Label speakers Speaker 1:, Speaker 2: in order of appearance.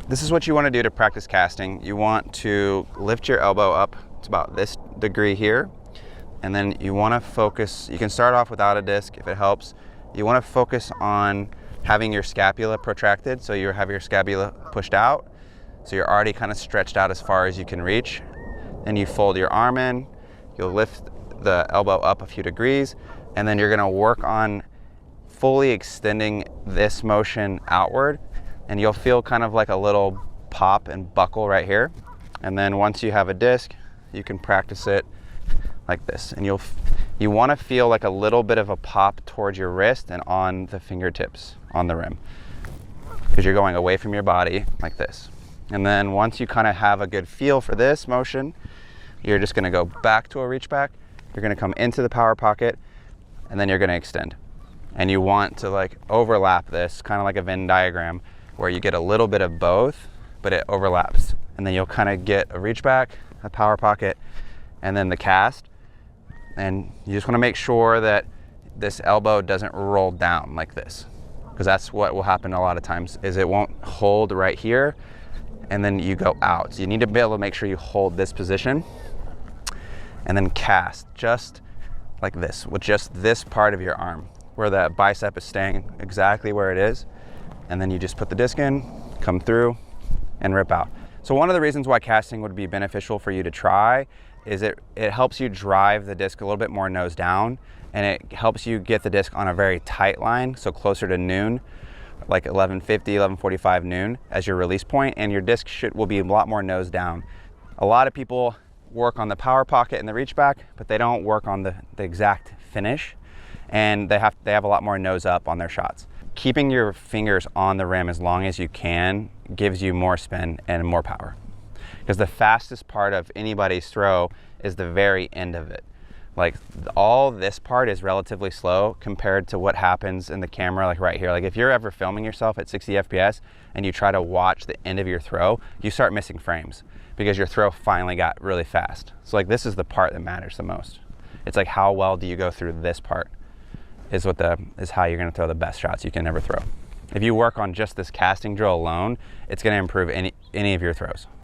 Speaker 1: This is what you want to do to practice casting. You want to lift your elbow up to about this degree here, and then you want to focus. You can start off without a disc if it helps. You want to focus on having your scapula protracted, so you have your scapula pushed out, so you're already kind of stretched out as far as you can reach. Then you fold your arm in, you'll lift the elbow up a few degrees, and then you're going to work on fully extending this motion outward, and you'll feel kind of like a little pop and buckle right here. And then once you have a disc, you can practice it like this, and you want to feel like a little bit of a pop towards your wrist and on the fingertips on the rim, because you're going away from your body like this. And then once you kind of have a good feel for this motion, you're just going to go back to a reach back. You're going to come into the power pocket, and then you're going to extend. And you want to like overlap this, kind of like a Venn diagram, where you get a little bit of both, but it overlaps. And then you'll kind of get a reach back, a power pocket, and then the cast. And you just want to make sure that this elbow doesn't roll down like this, because that's what will happen a lot of times, is it won't hold right here, and then you go out. So you need to be able to make sure you hold this position, and then cast just like this, with just this part of your arm, where that bicep is staying exactly where it is. And then you just put the disc in, come through, and rip out. So one of the reasons why casting would be beneficial for you to try is it helps you drive the disc a little bit more nose down, and it helps you get the disc on a very tight line, so closer to noon, like 11:50, 11:45 noon as your release point, and your disc will be a lot more nose down. A lot of people work on the power pocket and the reach back, but they don't work on the exact finish, and they have a lot more nose up on their shots. Keeping your fingers on the rim as long as you can gives you more spin and more power, because the fastest part of anybody's throw is the very end of it. Like all this part is relatively slow compared to what happens in the camera, like right here. Like if you're ever filming yourself at 60 FPS and you try to watch the end of your throw, you start missing frames because your throw finally got really fast. So like this is the part that matters the most. It's like, how well do you go through this part is how you're going to throw the best shots you can ever throw. If you work on just this casting drill alone, it's going to improve any of your throws.